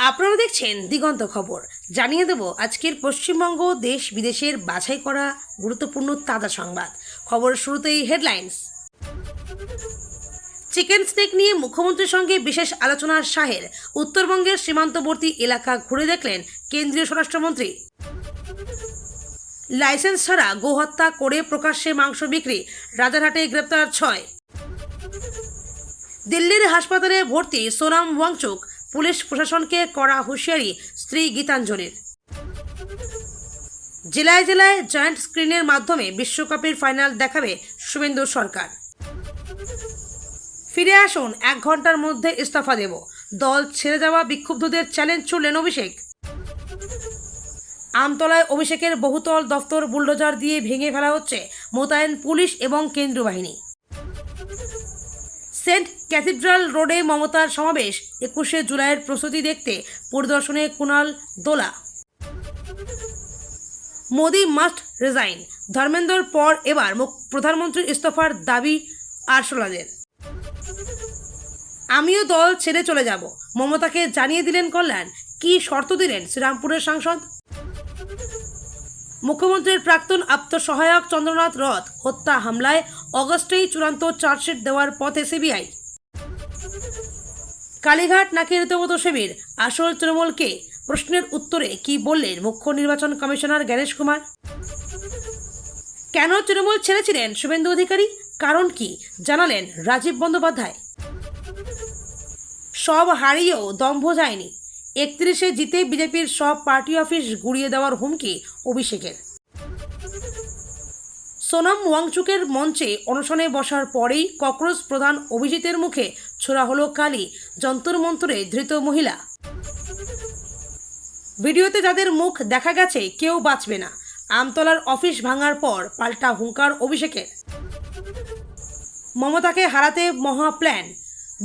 আপনারা দেখছেন দিগন্ত খবর। জানিয়ে দেব আজকের পশ্চিমবঙ্গ দেশ বিদেশের বাছাই করা গুরুত্বপূর্ণ তাজা সংবাদ। খবরের শুরুতেই হেডলাইন্স। চিকেন স্নেক নিয়ে মুখ্যমন্ত্রীর সঙ্গে বিশেষ আলোচনা শাহের। উত্তরবঙ্গের সীমান্তবর্তী এলাকা ঘুরে দেখলেন কেন্দ্রীয় স্বরাষ্ট্রমন্ত্রী। লাইসেন্স ছাড়া গোহত্যা করে প্রকাশ্যে মাংস বিক্রি, রাজারহাটে গ্রেপ্তার 6। দিল্লির হাসপাতালে ভর্তি সোনাম ওয়াংচুক, পুলিশ প্রশাসনকে কড়া হুঁশিয়ারি স্ত্রী গীতাঞ্জলির। জেলায় জেলায় জয়েন্ট স্ক্রিনের মাধ্যমে বিশ্বকাপের ফাইনাল দেখাবে শুভেন্দু সরকার। ফিরে আসুন, 1 ঘন্টার মধ্যে ইস্তফা দেব, দল ছেড়ে যাওয়া বিক্ষুব্ধদের চ্যালেঞ্জ ছুড়লেন অভিষেক। আমতলায় অভিষেকের বহুতল দফতর বুলডোজার দিয়ে ভেঙে ফেলা হচ্ছে, মোতায়েন পুলিশ এবং কেন্দ্রীয় বাহিনী। সেন্ট ক্যাথিড্রাল রোডে মমতার সমাবেশ, 21শে জুলাইয়ের প্রস্তুতি দেখতে পরিদর্শনে কুণাল দোলা। মোদি মাস্ট রিজাইন, ধর্মেন্দ্রর পর এবার প্রধানমন্ত্রীর ইস্তফার দাবি আরশোলাদের। আমিও দল ছেড়ে চলে যাব, মমতাকে জানিয়ে দিলেন কল্যাণ। কি শর্ত দিলেন শ্রীরামপুরের সাংসদ? মুখ্যমন্ত্রীর প্রাক্তন আত্মসহায়ক চন্দ্রনাথ রথ হত্যা হামলায় অগস্টেই চূড়ান্ত চার্জশিট দেওয়ার পথে সিবিআই। কালীঘাট নাকি রীতিমত শিবির, আসল তৃণমূলকে? প্রশ্নের উত্তরে কি বললেন মুখ্য নির্বাচন কমিশনার জ্ঞানেশ কুমার। কেন তৃণমূল ছেড়েছিলেন শুভেন্দু অধিকারী, কারণ কি জানালেন রাজীব বন্দ্যোপাধ্যায়। সব হারিয়েও দম্ভ যায়নি, 31শে জিতে বিজেপির সব পার্টি অফিস গুড়িয়ে দেওয়ার হুমকি অভিষেকের। সোনাম ওয়াংচুকের মঞ্চে অনশনে বসার পরেই ককরোচ প্রধান অভিজিতের মুখে ছোড়া হলো কালি, যন্তর মন্তরে ধৃত মহিলা। ভিডিওতে যাদের মুখ দেখা গেছে কেউ বাঁচবে না, আমতলার অফিস ভাঙার পর পাল্টা হুঙ্কার অভিষেকের। মমতাকে হারাতে মহা প্ল্যান,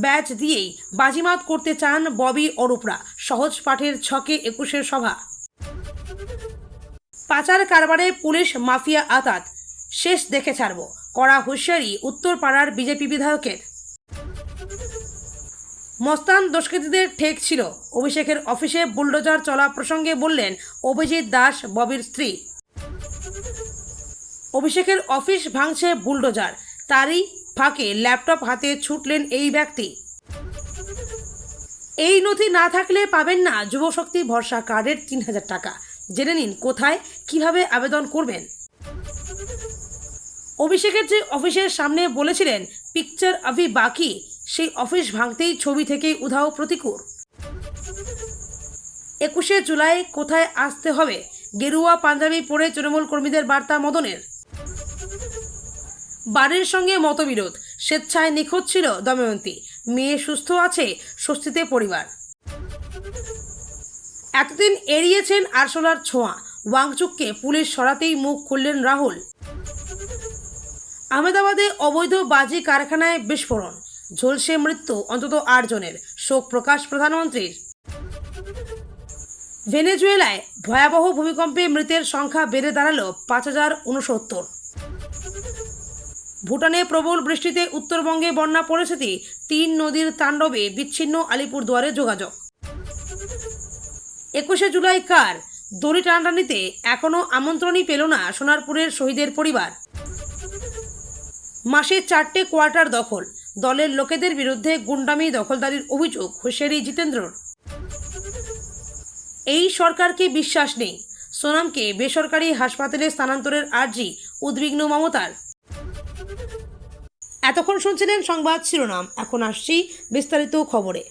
ব্যাচ দিয়েই বাজিমাত করতে চান ববি অরূপরা, সহজ পাঠের ছকে 21শে সভা। পাচার কারবারে পুলিশ মাফিয়া আতাত, শেষ দেখে ছাড়ব, কড়া হুঁশিয়ারি উত্তরপাড়ার বিজেপি বিধায়কের। মস্তান দুষ্কৃতীদের ঠেক ছিল, অভিষেকের অফিসে বুলডোজার চলা প্রসঙ্গে বললেন অভিজিৎ দাস, ববির স্ত্রী। অভিষেকের অফিস ভাঙছে বুলডোজার, তারই ফাঁকে ল্যাপটপ হাতে ছুটলেন এই ব্যক্তি। এই নথি না থাকলে পাবেন না যুবশক্তি ভরসা কার্ডের 3000 টাকা। জেনে নিন কোথায়, কিভাবে আবেদন করবেন। অভিষেকের যে অফিসের সামনে বলেছিলেন পিকচার আভি বাকি, সেই অফিস ভাঙতেই ছবি থেকেই উধাও প্রতিকূর। 21শে জুলাই কোথায় আসতে হবে, গেরুয়া পাঞ্জাবি পরে তৃণমূল কর্মীদের বার্তা মদনের। বাড়ির সঙ্গে মতবিরোধ, স্বেচ্ছায় নিখোঁজ ছিল দময়ন্তী, মেয়ে সুস্থ আছে, স্বস্তিতে পরিবার। এতদিন এড়িয়েছেন আরশোলার ছোঁয়া, ওয়াংচুককে পুলিশ সরাতেই মুখ খুললেন রাহুল। আহমেদাবাদে অবৈধ বাজি কারখানায় বিস্ফোরণ, ঝলসে মৃত্যু অন্তত 8 জনের, শোক প্রকাশ প্রধানমন্ত্রীর। ভেনেজুয়েলায় ভয়াবহ ভূমিকম্পে মৃতের সংখ্যা বেড়ে দাঁড়ালো 5069। ভুটানে প্রবল বৃষ্টিতে উত্তরবঙ্গে বন্যা পরিস্থিতি, 3 নদীর তাণ্ডবে বিচ্ছিন্ন আলিপুরদুয়ারে যোগাযোগ। 21শে জুলাই কার, দড়ি টানাটানিতে এখনও আমন্ত্রণই পেল না সোনারপুরের শহীদের পরিবার। মাসে 4টে কোয়ার্টার দখল, দলের লোকেদের বিরুদ্ধে গুন্ডামি দখলদারির অভিযোগ হুঁশিয়ারি জিতেন্দ্রর। এই সরকারকে বিশ্বাস নেই, সোনামকে বেসরকারি হাসপাতালে স্থানান্তরের আর্জি, উদ্বিগ্ন মমতার। এতক্ষণ শুনছিলেন সংবাদ শিরোনাম, এখন আসছি বিস্তারিত খবরে।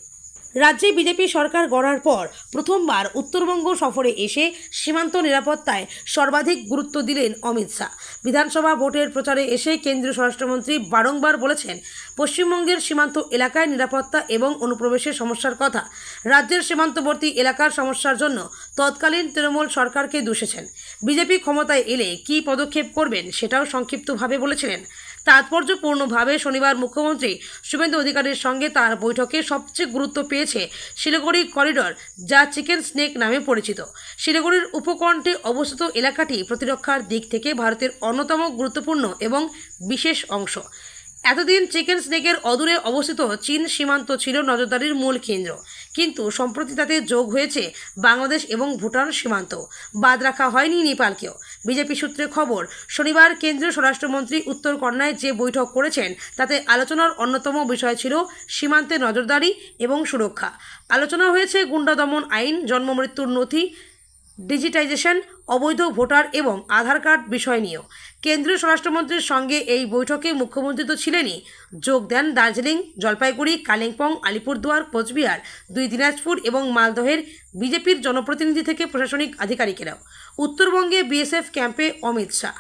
রাজ্যে বিজেপি সরকার গড়ার পর প্রথমবার উত্তরবঙ্গ সফরে এসে সীমান্ত নিরাপত্তায় সর্বাধিক গুরুত্ব দিলেন অমিত শাহ। বিধানসভা ভোটের প্রচারে এসে কেন্দ্রীয় স্বরাষ্ট্রমন্ত্রী বারংবার বলেছেন পশ্চিমবঙ্গের সীমান্ত এলাকায় নিরাপত্তা এবং অনুপ্রবেশের সমস্যার কথা। রাজ্যের সীমান্তবর্তী এলাকার সমস্যার জন্য তৎকালীন তৃণমূল সরকারকে দুষেছেন। বিজেপি ক্ষমতায় এলে কী পদক্ষেপ করবেন সেটাও সংক্ষিপ্তভাবে বলেছিলেন। তাৎপর্যপূর্ণভাবে শনিবার মুখ্যমন্ত্রী শুভেন্দু অধিকারীর সঙ্গে তার বৈঠকে সবচেয়ে গুরুত্ব পেয়েছে শিলিগুড়ি করিডর, যা চিকেন স্নেক নামে পরিচিত। শিলিগুড়ির উপকণ্ঠে অবস্থিত এলাকাটি প্রতিরক্ষার দিক থেকে ভারতের অন্যতম গুরুত্বপূর্ণ এবং বিশেষ অংশ। এতদিন চিকেন স্নেকের অদূরে অবস্থিত চীন সীমান্ত ছিল নজরদারির মূল কেন্দ্র, কিন্তু সম্প্রতি তাতে যোগ হয়েছে বাংলাদেশ এবং ভুটান সীমান্ত। বাদ রাখা হয়নি নেপালকেও। বিজেপি সূত্রে খবর, শনিবার কেন্দ্রীয় স্বরাষ্ট্রমন্ত্রী উত্তর কন্যায় যে বৈঠক করেছেন তাতে আলোচনার অন্যতম বিষয় ছিল সীমান্তে নজরদারি এবং সুরক্ষা। আলোচনা হয়েছে গুন্ডা দমন আইন, জন্মমৃত্যুর নথি ডিজিটাইজেশন, অবৈধ ভোটার এবং আধার কার্ড বিষয় নিয়েও। কেন্দ্রীয় স্বরাষ্ট্রমন্ত্রীর সঙ্গে এই বৈঠকে মুখ্যমন্ত্রী তো ছিলেনই, যোগ দেন দার্জিলিং, জলপাইগুড়ি, কালিম্পং, আলিপুরদুয়ার, কোচবিহার, 2 দিনাজপুর এবং মালদহের বিজেপির জনপ্রতিনিধি থেকে প্রশাসনিক আধিকারিকেরাও। উত্তরবঙ্গে বিএসএফ ক্যাম্পে অমিত শাহ।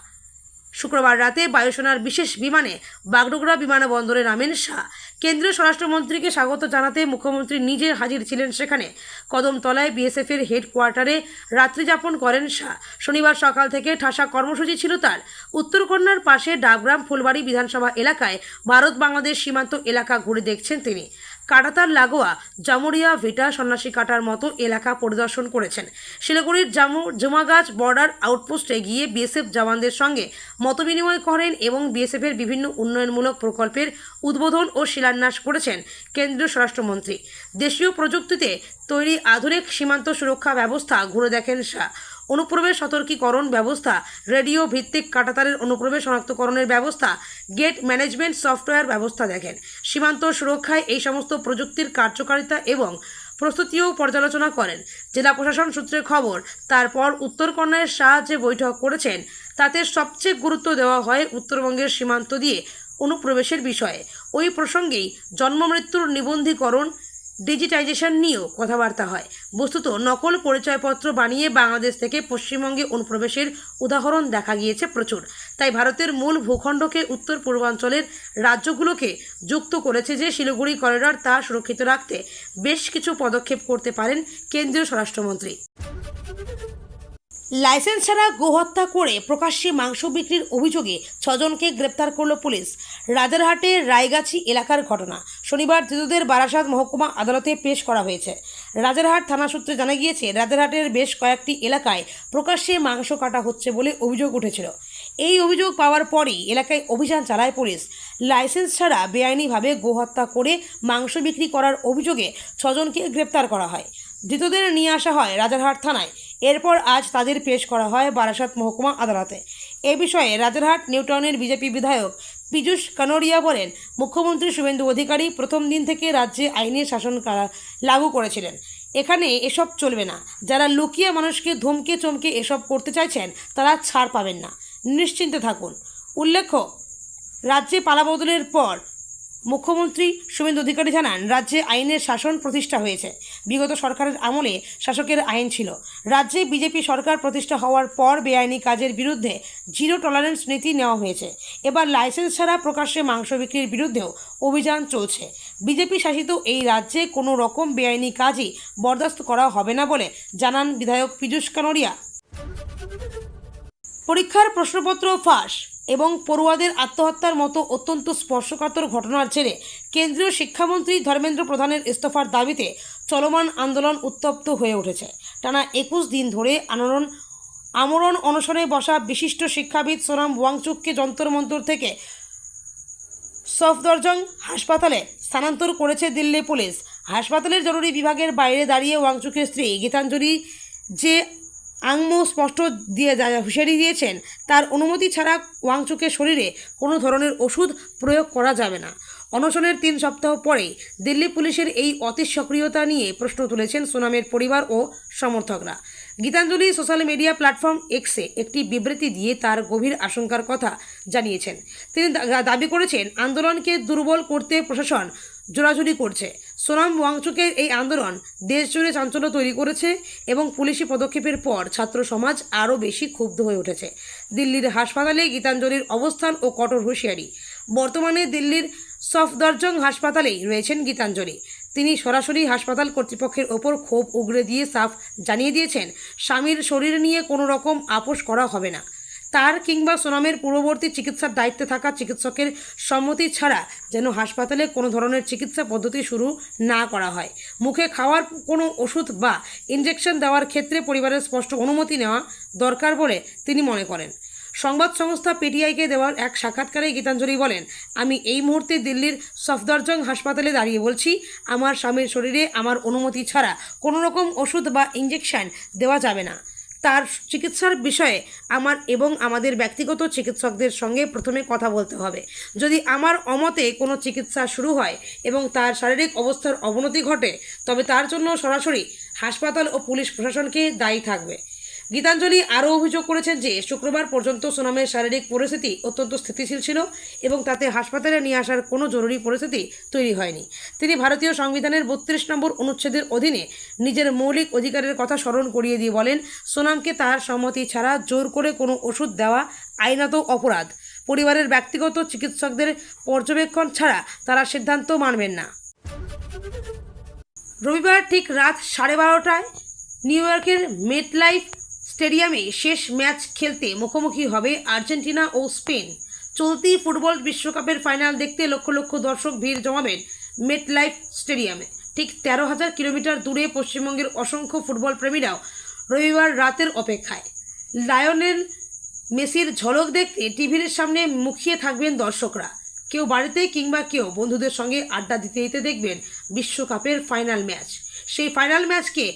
শুক্রবার রাতে বায়ুসেনার বিশেষ বিমানে বাগডোগরা বিমানবন্দরে নামেন শাহ। কেন্দ্রীয় স্বরাষ্ট্রমন্ত্রীকে স্বাগত জানাতে মুখ্যমন্ত্রী নিজে হাজির ছিলেন সেখানে। কদমতলায় বিএসএফের হেডকোয়ার্টারে রাত্রিযাপন করেন শাহ। শনিবার সকাল থেকে ঠাসা কর্মসূচি ছিল তার। উত্তরকন্যার পাশে ডাবগ্রাম, ফুলবাড়ি বিধানসভা এলাকায় ভারত বাংলাদেশ সীমান্ত এলাকা ঘুরে দেখছেন তিনি। কাটাতার লাগোয়া জামুরিয়া, ভিটা, সন্ন্যাসী কাটার মতো এলাকা পরিদর্শন করেছেন। শিলিগুড়ির জুমাগাছ বর্ডার আউটপোস্টে গিয়ে বিএসএফ জওয়ানদের সঙ্গে মতবিনিময় করেন এবং বিএসএফের বিভিন্ন উন্নয়নমূলক প্রকল্পের উদ্বোধন ও শিলান্যাস করেছেন কেন্দ্রীয় স্বরাষ্ট্রমন্ত্রী। দেশীয় প্রযুক্তিতে তৈরি আধুনিক সীমান্ত সুরক্ষা ব্যবস্থা ঘুরে দেখেন শাহ। অনুপ্রবেশ সতর্কীকরণ ব্যবস্থা, রেডিও ভিত্তিক কাটাতারের অনুপ্রবেশ শনাক্তকরণের ব্যবস্থা, গেট ম্যানেজমেন্ট সফটওয়্যার ব্যবস্থা দেখেন। সীমান্ত সুরক্ষায় এই সমস্ত প্রযুক্তির কার্যকারিতা এবং প্রস্তুতিও পর্যালোচনা করেন। জেলা প্রশাসন সূত্রে খবর, তারপর উত্তরকন্যায় শাহ যে বৈঠক করেছেন তাতে সবচেয়ে গুরুত্ব দেওয়া হয় উত্তরবঙ্গের সীমান্ত দিয়ে অনুপ্রবেশের বিষয়ে। ওই প্রসঙ্গেই জন্মমৃত্যুর নিবন্ধীকরণ, ডিজিটাইজেশন নিয়েও কথাবার্তা হয়। বস্তুত নকল পরিচয়পত্র বানিয়ে বাংলাদেশ থেকে পশ্চিমবঙ্গে অনুপ্রবেশের উদাহরণ দেখা গিয়েছে প্রচুর। তাই ভারতের মূল ভূখণ্ডকে উত্তর পূর্বাঞ্চলের রাজ্যগুলোকে যুক্ত করেছে যে শিলিগুড়ি করিডর, তা সুরক্ষিত রাখতে বেশ কিছু পদক্ষেপ করতে পারেন কেন্দ্রীয় স্বরাষ্ট্রমন্ত্রী। লাইসেন্স ছাড়া গোহত্যা করে প্রকাশ্যে মাংস বিক্রির অভিযোগে 6 জনকে গ্রেপ্তার করল পুলিশ। রাজারহাটের রায়গাছি এলাকার ঘটনা। শনিবার ধৃতদের বারাসাত মহকুমা আদালতে পেশ করা হয়েছে। রাজারহাট থানা সূত্রে জানা গিয়েছে, রাজারহাটের বেশ কয়েকটি এলাকায় প্রকাশ্যে মাংস কাটা হচ্ছে বলে অভিযোগ উঠেছিল। এই অভিযোগ পাওয়ার পরই এলাকায় অভিযান চালায় পুলিশ। লাইসেন্স ছাড়া বেআইনিভাবে গোহত্যা করে মাংস বিক্রি করার অভিযোগে 6 জনকে গ্রেপ্তার করা হয়। ধৃতদের নিয়ে আসা হয় রাজারহাট থানায়। এরপর আজ তাদের পেশ করা হয় বারাসাত মহকুমা আদালতে। এ বিষয়ে রাজারহাট নিউটাউনের বিজেপি বিধায়ক পীযূষ কানোরিয়া বলেন, মুখ্যমন্ত্রী শুভেন্দু অধিকারী প্রথম দিন থেকে রাজ্যে আইনের শাসন লাগু করেছিলেন। এখানে এসব চলবে না। যারা লুকিয়ে মানুষকে ধমকে চমকে এসব করতে চাইছেন তারা ছাড় পাবেন না, নিশ্চিন্তে থাকুন। উল্লেখ্য, রাজ্যে পালাবদলের পর মুখ্যমন্ত্রী শুভেন্দু অধিকারী জানান, রাজ্যে আইনের শাসন প্রতিষ্ঠা হয়েছে। বিগত সরকারের আমলে শাসকের আইন ছিল। রাজ্যে বিজেপি সরকার প্রতিষ্ঠা হওয়ার পর বেআইনি কাজের বিরুদ্ধে 0 টলারেন্স নীতি নেওয়া হয়েছে। এবার লাইসেন্স ছাড়া প্রকাশ্যে মাংস বিক্রির বিরুদ্ধেও অভিযান চলছে। বিজেপি শাসিত এই রাজ্যে কোনো রকম বেআইনি কাজই বরদাস্ত করা হবে না বলে জানান বিধায়ক পীযূষ কানোরিয়া। পরীক্ষার প্রশ্নপত্র ফাঁস এবং পড়ুয়াদের আত্মহত্যার মতো অত্যন্ত স্পর্শকাতর ঘটনার জেরে কেন্দ্রীয় শিক্ষামন্ত্রী ধর্মেন্দ্র প্রধানের ইস্তফার দাবিতে চলমান আন্দোলন উত্তপ্ত হয়ে উঠেছে। টানা 21 দিন ধরে আমরণ অনশনে বসা বিশিষ্ট শিক্ষাবিদ সোনাম ওয়াংচুককে যন্তর মন্তর থেকে সফদরজং হাসপাতালে স্থানান্তর করেছে দিল্লি পুলিশ। হাসপাতালের জরুরি বিভাগের বাইরে দাঁড়িয়ে ওয়াংচুকের স্ত্রী গীতাঞ্জলি যে আংমো স্পষ্ট দিয়ে হুঁশিয়ারি দিয়েছেন, তার অনুমতি ছাড়া ওয়াংচুকের শরীরে কোনো ধরনের ওষুধ প্রয়োগ করা যাবে না। অনশনের 3 সপ্তাহ পরেই দিল্লি পুলিশের এই অতি সক্রিয়তা নিয়ে প্রশ্ন তুলেছেন সোনামের পরিবার ও সমর্থকরা। গীতাঞ্জলি সোশ্যাল মিডিয়া প্ল্যাটফর্ম এক্সে একটি বিবৃতি দিয়ে তার গভীর আশঙ্কার কথা জানিয়েছেন। তিনি দাবি করেছেন, আন্দোলনকে দুর্বল করতে প্রশাসন জোরাজুরি করছে। সোনাম ওয়াংচুকের এই আন্দোলন দেশজুড়ে চাঞ্চল্য তৈরি করেছে এবং পুলিশি পদক্ষেপের পর ছাত্র সমাজ আরও বেশি ক্ষুব্ধ হয়ে উঠেছে। দিল্লির হাসপাতালে গীতাঞ্জলির অবস্থান ও কঠোর হুঁশিয়ারি। বর্তমানে দিল্লির সফদরজং হাসপাতালেই রয়েছেন গীতাঞ্জলি। তিনি সরাসরি হাসপাতাল কর্তৃপক্ষের ওপর ক্ষোভ উগরে দিয়ে সাফ জানিয়ে দিয়েছেন, স্বামীর শরীর নিয়ে কোনো রকম আপোষ করা হবে না। তার কিংবা সোনামের পূর্ববর্তী চিকিৎসার দায়িত্বে থাকা চিকিৎসকের সম্মতি ছাড়া যেন হাসপাতালে কোনো ধরনের চিকিৎসা পদ্ধতি শুরু না করা হয়। মুখে খাওয়ার কোনো ওষুধ বা ইনজেকশন দেওয়ার ক্ষেত্রে পরিবারের স্পষ্ট অনুমতি নেওয়া দরকার বলে তিনি মনে করেন। সংবাদ সংস্থা পিটিআইকে দেওয়ার এক সাক্ষাৎকারে গীতাঞ্জলি বলেন, আমি এই মুহূর্তে দিল্লির সফদরজং হাসপাতালে দাঁড়িয়ে বলছি, আমার স্বামীর শরীরে আমার অনুমতি ছাড়া কোনো রকম ওষুধ বা ইঞ্জেকশন দেওয়া যাবে না। তার চিকিৎসার বিষয়ে আমার এবং আমাদের ব্যক্তিগত চিকিৎসকদের সঙ্গে প্রথমে কথা বলতে হবে। যদি আমার অমতে কোনো চিকিৎসা শুরু হয় এবং তার শারীরিক অবস্থার অবনতি ঘটে, তবে তার জন্য সরাসরি হাসপাতাল ও পুলিশ প্রশাসনকে দায়ী থাকবে। গীতাঞ্জলি আরও অভিযোগ করেছেন যে শুক্রবার পর্যন্ত সোনামের শারীরিক পরিস্থিতি অত্যন্ত স্থিতিশীল ছিল এবং তাতে হাসপাতালে নিয়ে আসার কোনো জরুরি পরিস্থিতি তৈরি হয়নি। তিনি ভারতীয় সংবিধানের 32 নম্বর অনুচ্ছেদের অধীনে নিজের মৌলিক অধিকারের কথা স্মরণ করিয়ে দিয়ে বলেন, সোনামকে তার সম্মতি ছাড়া জোর করে কোনো ওষুধ দেওয়া আইনত অপরাধ। পরিবারের ব্যক্তিগত চিকিৎসকদের পর্যবেক্ষণ ছাড়া তারা সিদ্ধান্ত মানবেন না। রবিবার ঠিক রাত 12:30টায় নিউ ইয়র্কের মেটলাইফ স্টেডিয়ামে শেষ ম্যাচ খেলতে মুখোমুখি হবে আর্জেন্টিনা ও স্পেন। চলতি ফুটবল বিশ্বকাপের ফাইনাল দেখতে লক্ষ লক্ষ দর্শক ভিড় জমাবেন মেটলাইফ স্টেডিয়ামে। ঠিক 13,000 কিলোমিটার দূরে পশ্চিমবঙ্গের অসংখ্য ফুটবল প্রেমীরাও রবিবার রাতের অপেক্ষায়। লায়নেল মেসির ঝলক দেখতে টিভির সামনে মুখিয়ে থাকবেন দর্শকরা। কেউ বাড়িতে কিংবা কেউ বন্ধুদের সঙ্গে আড্ডা দিতে দিতে দেখবেন বিশ্বকাপের ফাইনাল ম্যাচ। সেই ফাইনাল ম্যাচকে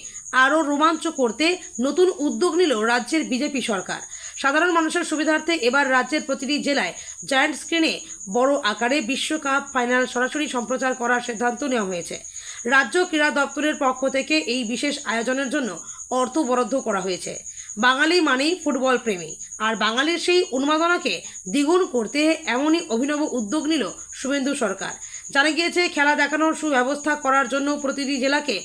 আরও রোমাঞ্চ করতে নতুন উদ্যোগ নিল রাজ্যের বিজেপি সরকার। সাধারণ মানুষের সুবিধার্থে এবার রাজ্যের প্রতিটি জেলায় জায়ান্ট স্ক্রিনে বড় আকারে বিশ্বকাপ ফাইনাল সরাসরি সম্প্রচার করার সিদ্ধান্ত নেওয়া হয়েছে। রাজ্য ক্রীড়া দপ্তরের পক্ষ থেকে এই বিশেষ আয়োজনের জন্য অর্থ বরাদ্দ করা হয়েছে। বাঙালি মানেই ফুটবল প্রেমী, আর বাঙালির সেই উন্মাদনাকে দ্বিগুণ করতে এমনই অভিনব উদ্যোগ নিল শুভেন্দু সরকার। জানা গিয়েছে, খেলা দেখানোর সুব্যবস্থা করার জন্য প্রতিটি জেলাকে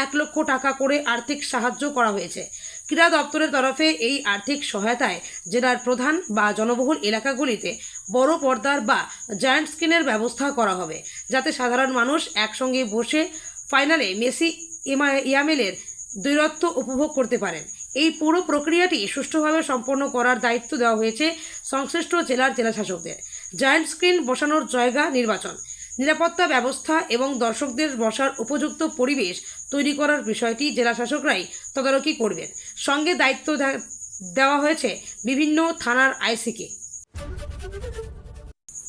1 লক্ষ টাকা করে আর্থিক সাহায্য করা হয়েছে। ক্রীড়া দপ্তরের তরফে এই আর্থিক সহায়তায় জেলার প্রধান বা জনবহুল এলাকাগুলিতে বড় পর্দার বা জায়ান্ট স্ক্রিনের ব্যবস্থা করা হবে, যাতে সাধারণ মানুষ একসঙ্গে বসে ফাইনালে মেসি ইয়ামেলের দ্বৈরথ উপভোগ করতে পারেন। এই পুরো প্রক্রিয়াটি সুষ্ঠুভাবে সম্পন্ন করার দায়িত্ব দেওয়া হয়েছে সংশ্লিষ্ট জেলার জেলাশাসকদের। জায়ান্ট স্ক্রিন বসানোর জায়গা নির্বাচন, নিরাপত্তা ব্যবস্থা এবং দর্শকদের বসার উপযুক্ত পরিবেশ তৈরি করার বিষয়টি জেলাশাসকরাই তদারকি করবেন। সঙ্গে দায়িত্ব দেওয়া হয়েছে বিভিন্ন থানার আইসিকে।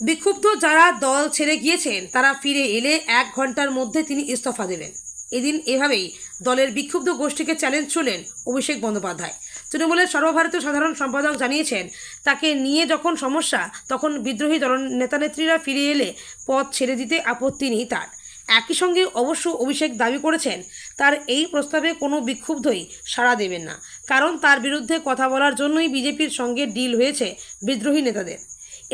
বিক্ষুব্ধ যারা দল ছেড়ে গিয়েছেন তারা ফিরে এলে 1 ঘন্টার মধ্যে তিনি ইস্তফা দেবেন। এদিন এভাবেই দলের বিক্ষুব্ধ গোষ্ঠীকে চ্যালেঞ্জ ছুড়লেন অভিষেক বন্দ্যোপাধ্যায়। তৃণমূলের সর্বভারতীয় সাধারণ সম্পাদক জানিয়েছেন, তাকে নিয়ে যখন সমস্যা তখন বিদ্রোহী দল নেতানেত্রীরা ফিরে এলে পদ ছেড়ে দিতে আপত্তি নেই তার। একই সঙ্গে অবশ্য অভিষেক দাবি করেছেন, তার এই প্রস্তাবে কোনো বিক্ষুব্ধই সাড়া দেবেন না, কারণ তার বিরুদ্ধে কথা বলার জন্যই বিজেপির সঙ্গে ডিল হয়েছে বিদ্রোহী নেতাদের।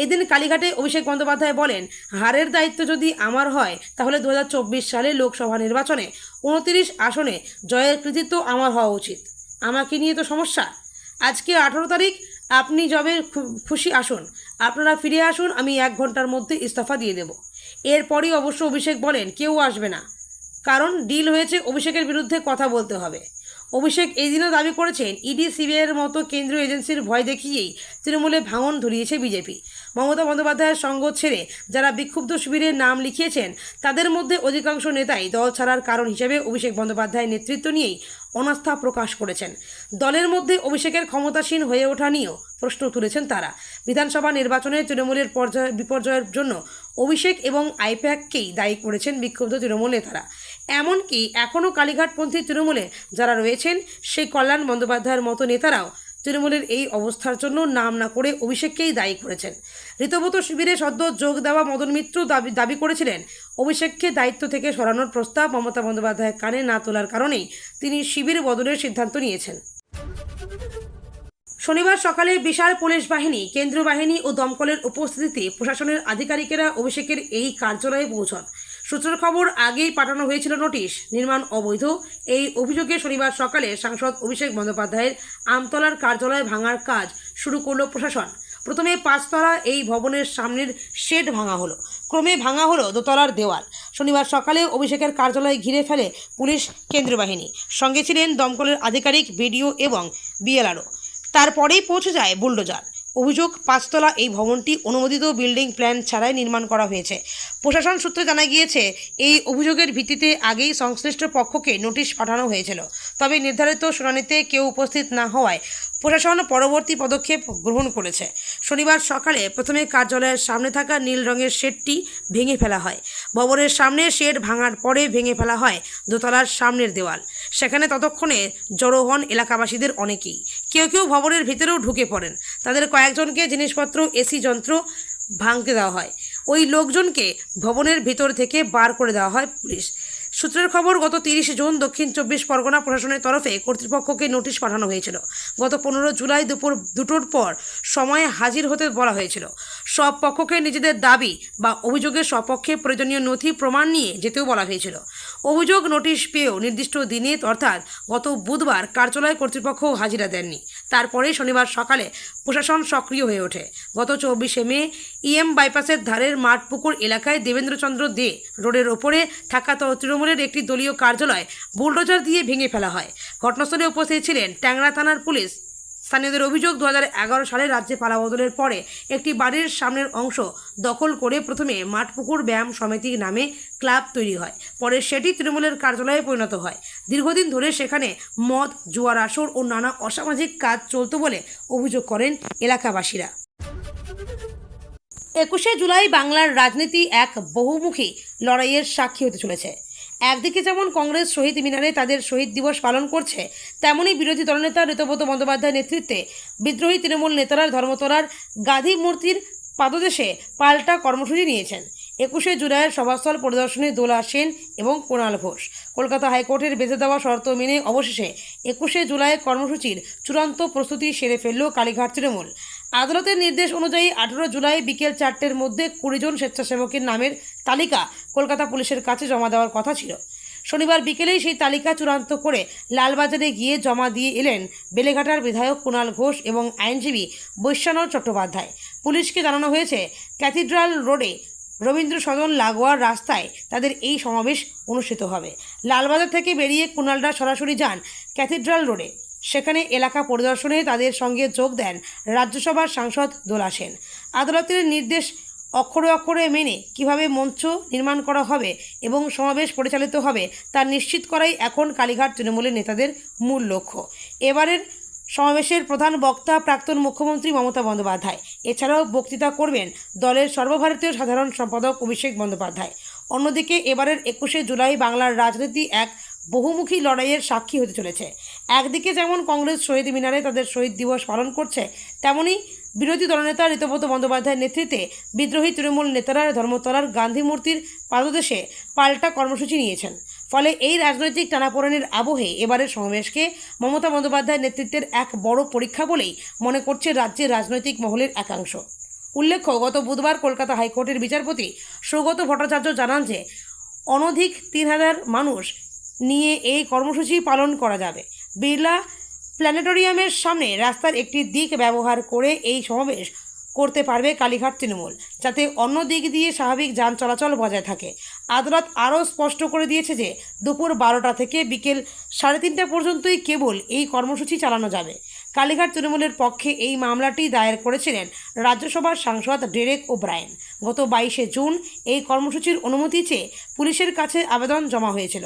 এদিন কালীঘাটে অভিষেক বন্দ্যোপাধ্যায় বলেন, হারের দায়িত্ব যদি আমার হয় তাহলে 2024 সালে লোকসভা নির্বাচনে 29 আসনে জয়ের কৃতিত্ব আমার হওয়া উচিত। আমাকে নিয়ে তো সমস্যা। আজকে 18 তারিখ, আপনি যবে খুশি আসুন, আপনারা ফিরে আসুন, আমি 1 ঘন্টার মধ্যে ইস্তফা দিয়ে দেব। এরপরই অবশ্য অভিষেক বলেন, কেউ আসবে না, কারণ ডিল হয়েছে, অভিষেকের বিরুদ্ধে কথা বলতে হবে। অভিষেক এই দিনও দাবি করেছেন, ইডি সিবিআইয়ের মতো কেন্দ্রীয় এজেন্সির ভয় দেখিয়েই তৃণমূলে ভাঙন ধরিয়েছে বিজেপি। মমতা বন্দ্যোপাধ্যায়ের সঙ্গ ছেড়ে যারা বিক্ষুব্ধ শিবিরের নাম লিখিয়েছেন, তাদের মধ্যে অধিকাংশ নেতাই দল ছাড়ার কারণ হিসেবে অভিষেক বন্দ্যোপাধ্যায়ের নেতৃত্ব নিয়েই অনাস্থা প্রকাশ করেছেন। দলের মধ্যে অভিষেকের ক্ষমতাসীন হয়ে ওঠা নিয়েও প্রশ্ন তুলেছেন তারা। বিধানসভা নির্বাচনে তৃণমূলের বিপর্যয়ের জন্য অভিষেক এবং আইপ্যাককেই দায়ী করেছেন বিক্ষুব্ধ তৃণমূল নেতারা। এমনকি এখনও কালীঘাটপন্থী তৃণমূলে যারা রয়েছেন, সেই কল্যাণ বন্দ্যোপাধ্যায়ের মতো নেতারাও তৃণমূলের এই অবস্থার জন্য নাম না করে অভিষেককেই দায়ী করেছেন। ঋতব্রত শিবিরে সদ্য যোগ দেওয়া মদন মিত্র দাবি করেছিলেন, অভিষেককে দায়িত্ব থেকে সরানোর প্রস্তাব মমতা বন্দ্যোপাধ্যায়ের কানে না তোলার কারণেই তিনি শিবির বদলের সিদ্ধান্ত নিয়েছেন। শনিবার সকালে বিশাল পুলিশ বাহিনী, কেন্দ্রীয় বাহিনী ও দমকলের উপস্থিতিতে প্রশাসনের আধিকারিকেরা অভিষেকের এই কার্যালয়ে পৌঁছন। সূত্রের খবর, আগেই পাঠানো হয়েছিল নোটিশ, নির্মাণ অবৈধ। এই অভিযোগে শনিবার সকালে সাংসদ অভিষেক বন্দ্যোপাধ্যায়ের আমতলার কার্যালয় ভাঙার কাজ শুরু করল প্রশাসন। প্রথমে 5 তলা এই ভবনের সামনের শেড ভাঙা হলো, ক্রমে ভাঙা হলো 2 তলার দেওয়াল। শনিবার সকালে অভিষেকের কার্যালয় ঘিরে ফেলে পুলিশ, কেন্দ্রীয় বাহিনী, সঙ্গে ছিলেন দমকলের আধিকারিক, বিডিও এবং বিএলআরও। তারপরেই পৌঁছে যায় বুলডোজার। অভিযোগ, 5 তলা এই ভবনটি অনুমোদিত বিল্ডিং প্ল্যান ছাড়াই নির্মাণ করা হয়েছে। প্রশাসন সূত্রে জানা গিয়েছে, এই অভিযোগের ভিত্তিতে আগেই সংশ্লিষ্ট পক্ষকে নোটিশ পাঠানো হয়েছিল। তবে নির্ধারিত শুনানিতে কেউ উপস্থিত না হওয়ায় প্রশাসন পরবর্তী পদক্ষেপ গ্রহণ করেছে। শনিবার সকালে প্রথমে কার্যালয়ের সামনে থাকা নীল রঙের শেডটি ভেঙে ফেলা হয়। ভবনের সামনে শেড ভাঙার পরে ভেঙে ফেলা হয় দোতলার সামনের দেওয়াল। সেখানে ততক্ষণে জড়ো হন এলাকাবাসীদের অনেকেই। কেউ কেউ ভবনের ভিতরেও ঢুকে পড়েন। তাদের কয়েকজনকে জিনিসপত্র, এসি যন্ত্র ভাঙতে দেওয়া হয়। ওই লোকজনকে ভবনের ভিতর থেকে বার করে দেওয়া হয় পুলিশ সূত্রের খবর। গত 30 জুন দক্ষিণ 24 পরগনা প্রশাসনের তরফে কর্তৃপক্ষকে নোটিশ পাঠানো হয়েছিল। গত 15 জুলাই দুপুর 2টোর পর সময়ে হাজির হতে বলা হয়েছিল। সব পক্ষকে নিজেদের দাবি বা অভিযোগের সপক্ষে প্রয়োজনীয় নথি প্রমাণ নিয়ে যেতেও বলা হয়েছিল। অভিযোগ নোটিশ পেয়েও নির্দিষ্ট দিনে অর্থাৎ গত বুধবার কার্যালয় কর্তৃপক্ষ হাজিরা দেননি। তারপরে শনিবার সকালে প্রশাসন সক্রিয় হয়ে ওঠে। গত 24 মে ইএম বাইপাসের ধারের মাঠপুকুর এলাকায় দেবেন্দ্রচন্দ্র দে রোডের ওপরে থাকা তৃণমূলের একটি দলীয় কার্যালয় বুলডোজার দিয়ে ভেঙে ফেলা হয়। ঘটনাস্থলে উপস্থিত ছিলেন ট্যাংরা থানার পুলিশ। স্থানীয়দের অভিযোগ, 2011 সালে রাজ্যে পালাবদলের পরে একটি বাড়ির সামনের অংশ দখল করে প্রথমে মাঠপুকুর ব্যায়াম সমিতি নামে ক্লাব তৈরি হয়। পরে সেটি তৃণমূলের কার্যালয়ে পরিণত হয়। দীর্ঘদিন ধরে সেখানে মদ, জুয়ার আসর ও নানা অসামাজিক কাজ চলত বলে অভিযোগ করেন এলাকাবাসীরা। 21শে জুলাই বাংলার রাজনীতি এক বহুমুখী লড়াইয়ের সাক্ষী হতে চলেছে। একদিকে যেমন কংগ্রেস শহীদ মিনারে তাদের শহীদ দিবস পালন করছে, তেমনই বিরোধী দলনেতা ঋতব্রত বন্দ্যোপাধ্যায়ের নেতৃত্বে বিদ্রোহী তৃণমূল নেতারা ধর্মতলার গান্ধী মূর্তির পাদদেশে পাল্টা কর্মসূচি নিয়েছেন। 21শে জুলাইয়ের সভাস্থল পরিদর্শনে দোলা সেন এবং কুণাল ঘোষ। কলকাতা হাইকোর্টের বেঁধে দেওয়া শর্ত মেনে অবশেষে 21শে জুলাই কর্মসূচির চূড়ান্ত প্রস্তুতি সেরে ফেলল কালীঘাট তৃণমূল। আদালতের নির্দেশ অনুযায়ী 18 জুলাই বিকেল 4টের মধ্যে 20 জন স্বেচ্ছাসেবকের নামের তালিকা কলকাতা পুলিশের কাছে জমা দেওয়ার কথা ছিল। শনিবার বিকেলেই সেই তালিকা চূড়ান্ত করে লালবাজারে গিয়ে জমা দিয়ে এলেন বেলেঘাটার বিধায়ক কুণাল ঘোষ এবং আইনজীবী বৈশ্যানর চট্টোপাধ্যায়। পুলিশকে জানানো হয়েছে ক্যাথিড্রাল রোডে রবীন্দ্র সদন লাগোয়া রাস্তায় তাদের এই সমাবেশ অনুষ্ঠিত হবে। লালবাজার থেকে বেরিয়ে কুণালরা সরাসরি যান ক্যাথিড্রাল রোডে। সেখানে এলাকা পরিদর্শনে তাদের সঙ্গে যোগ দেন রাজ্যসভার সাংসদ দোলা সেন। আদালতের নির্দেশ অক্ষরে অক্ষরে মেনে কিভাবে মঞ্চ নির্মাণ করা হবে এবং সমাবেশ পরিচালিত হবে তা নিশ্চিত করাই এখন কালীঘাট তৃণমূলের নেতাদের মূল লক্ষ্য। এবারের সমাবেশের প্রধান বক্তা প্রাক্তন মুখ্যমন্ত্রী মমতা বন্দ্যোপাধ্যায়। এছাড়াও বক্তৃতা করবেন দলের সর্বভারতীয় সাধারণ সম্পাদক অভিষেক বন্দ্যোপাধ্যায়। অন্যদিকে এবারের 21শে জুলাই বাংলার রাজনীতি এক বহুমুখী লড়াইয়ের সাক্ষী হতে চলেছে। একদিকে যেমন কংগ্রেস শহীদ মিনারে তাদের শহীদ দিবস পালন করছে, তেমনি বিরোধী দলনেতা ঋতব্রত বন্দ্যোপাধ্যায়ের নেতৃত্বে বিদ্রোহী তৃণমূল নেতারা ধর্মতলার গান্ধী মূর্তির পাদদেশে পাল্টা কর্মসূচি নিয়েছেন। ফলে এই রাজনৈতিক টানাপোড়েনের আবহে এবারের সমাবেশকে মমতা বন্দ্যোপাধ্যায়ের নেতৃত্বের এক বড় পরীক্ষা বলেই মনে করছে রাজ্যের রাজনৈতিক মহলের একাংশ। উল্লেখ্য, গত বুধবার কলকাতা হাইকোর্টের বিচারপতি সৌগত ভট্টাচার্য জানান যে অনধিক 3000 মানুষ নিয়ে এই কর্মসূচি পালন করা যাবে। বিড়লা প্ল্যানেটোরিয়ামের সামনে রাস্তার একটি দিক ব্যবহার করে এই সমাবেশ করতে পারবে কালীঘাট তৃণমূল, যাতে অন্য দিক দিয়ে স্বাভাবিক যান চলাচল বজায় থাকে। আদালত আরও স্পষ্ট করে দিয়েছে যে দুপুর 12টা থেকে বিকেল 3:30 পর্যন্তই কেবল এই কর্মসূচি চালানো যাবে। কালীঘাট তৃণমূলের পক্ষে এই মামলাটি দায়ের করেছিলেন রাজ্যসভার সাংসদ ডেরেক ওব্রায়েন। গত 22শে জুন এই কর্মসূচির অনুমতি চেয়ে পুলিশের কাছে আবেদন জমা হয়েছিল।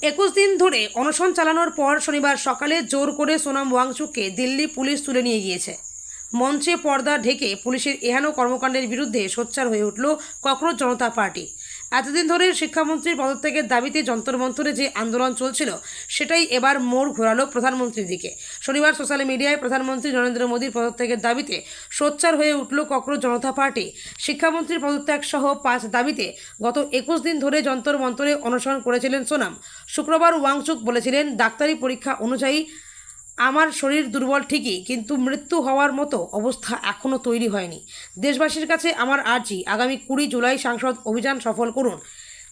21 দিন ধরে অনশন চালানোর পর শনিবার সকালে জোর করে সোনাম ওয়াংচুককে দিল্লি পুলিশ তুলে নিয়ে গিয়েছে। মঞ্চে পর্দা ঢেকে পুলিশের এহেন কর্মকাণ্ডের বিরুদ্ধে সোচ্চার হয়ে উঠল ককরোচ জনতা পার্টি। এতদিন ধরে শিক্ষামন্ত্রীর পদত্যাগের দাবিতে যন্তর মন্তরে যে আন্দোলন চলছিল, সেটাই এবার মোড় ঘোরালো প্রধানমন্ত্রীর দিকে। শনিবার সোশ্যাল মিডিয়ায় প্রধানমন্ত্রী নরেন্দ্র মোদীর পদত্যাগের দাবিতে সোচ্চার হয়ে উঠল ককরোচ জনতা পার্টি। শিক্ষামন্ত্রীর পদত্যাগ সহ 5 দাবিতে গত 21 দিন ধরে যন্তর মন্তরে অনশন করেছিলেন সোনাম। শুক্রবার ওয়াংচুক বলেছিলেন, ডাক্তারি পরীক্ষা অনুযায়ী আমার শরীর দুর্বল ঠিকই, কিন্তু মৃত্যু হওয়ার মতো অবস্থা এখনও তৈরি হয়নি। দেশবাসীর কাছে আমার আর্জি, আগামী 20 জুলাই সংসদ অভিযান সফল করুন।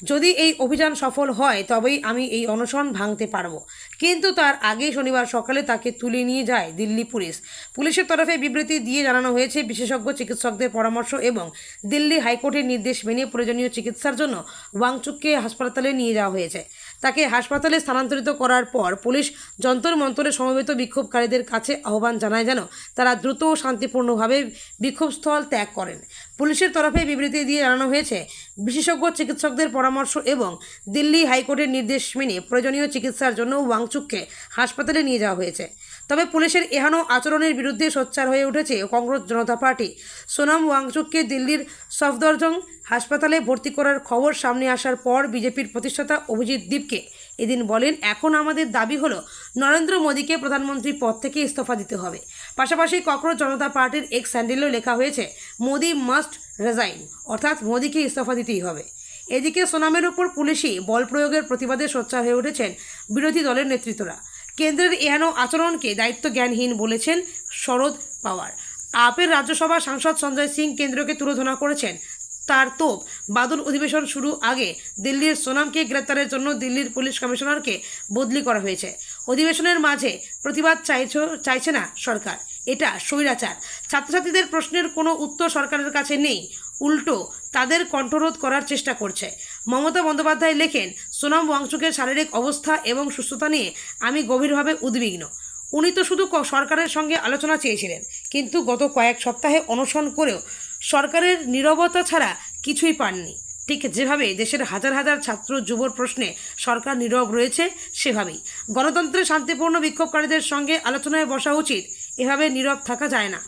যদি এই অভিযান সফল হয় তবেই আমি এই অনশন ভাঙতে পারব। কিন্তু তার আগে শনিবার সকালে তাকে তুলে নিয়ে যায় দিল্লি পুলিশ। পুলিশের তরফে বিবৃতি দিয়ে জানানো হয়েছে, বিশেষজ্ঞ চিকিৎসকদের পরামর্শ এবং দিল্লি হাইকোর্টের নির্দেশ মেনে প্রয়োজনীয় চিকিৎসার জন্য ওয়াংচুককে হাসপাতালে নিয়ে যাওয়া হয়েছে। তাকে হাসপাতালে স্থানান্তরিত করার পর পুলিশ যন্তর মন্তরে সমবেত বিক্ষোভকারীদের কাছে আহ্বান জানায় যেন তারা দ্রুত ও শান্তিপূর্ণভাবে বিক্ষোভস্থল ত্যাগ করেন। পুলিশের তরফে বিবৃতি দিয়ে জানানো হয়েছে, বিশেষজ্ঞ চিকিৎসকদের পরামর্শ এবং দিল্লি হাইকোর্টের নির্দেশ মেনে প্রয়োজনীয় চিকিৎসার জন্য ওয়াংচুককে হাসপাতালে নিয়ে যাওয়া হয়েছে। তবে পুলিশের এহেন আচরণের বিরুদ্ধে সোচ্চার হয়ে উঠেছে কংগ্রেস জনতা পার্টি। সোনাম ওয়াংচুককে দিল্লির সফদরজং হাসপাতালে ভর্তি করার খবর সামনে আসার পর বিজেপির প্রতিষ্ঠাতা অভিজিৎ দীপকে এদিন বলেন, এখন আমাদের দাবি হলো নরেন্দ্র মোদীকে প্রধানমন্ত্রী পদ থেকে ইস্তফা দিতে হবে। পাশাপাশি কংগ্রেস জনতা পার্টির এক্স হ্যান্ডেলেও লেখা হয়েছে, মোদি মাস্ট রেজাইন, অর্থাৎ মোদীকে ইস্তফা দিতেই হবে। এদিকে সোনামের উপর পুলিশি বল প্রয়োগের প্রতিবাদে সোচ্চার হয়ে উঠেছেন বিরোধী দলের নেতৃত্বরা। কেন্দ্রের এহেন আচরণকে দায়িত্বজ্ঞানহীন বলেছেন শরদ পাওয়ার। আপের রাজ্যসভা সাংসদ সঞ্জয় সিং কেন্দ্রকে তুলোধনা করেছেন। তার তোপ বাদল অধিবেশন শুরু আগে দিল্লির সোনামকে গ্রেপ্তারের জন্য দিল্লির পুলিশ কমিশনারকে বদলি করা হয়েছে। অধিবেশনের মাঝে প্রতিবাদ চাইছে না সরকার, এটা স্বৈরাচার। ছাত্রছাত্রীদের প্রশ্নের কোনো উত্তর সরকারের কাছে নেই, উল্টো তাদের কণ্ঠরোধ করার চেষ্টা করছে। মমতা বন্দ্যোপাধ্যায় লেখেন, সোনাম ওয়াংচুকের শারীরিক অবস্থা এবং সুস্থতা নিয়ে আমি গভীরভাবে উদ্বিগ্ন। উনি তো শুধু সরকারের সঙ্গে আলোচনা চেয়েছিলেন, কিন্তু গত কয়েক সপ্তাহে অনশন করেও সরকারের নীরবতা ছাড়া কিছুই পাননি। ঠিক যেভাবে দেশের হাজার হাজার ছাত্র যুবর প্রশ্নে সরকার নীরব রয়েছে, সেভাবেই গণতন্ত্রের শান্তিপূর্ণ বিক্ষোভকারীদের সঙ্গে আলোচনায় বসা উচিত। এভাবে নীরব থাকা যায় না।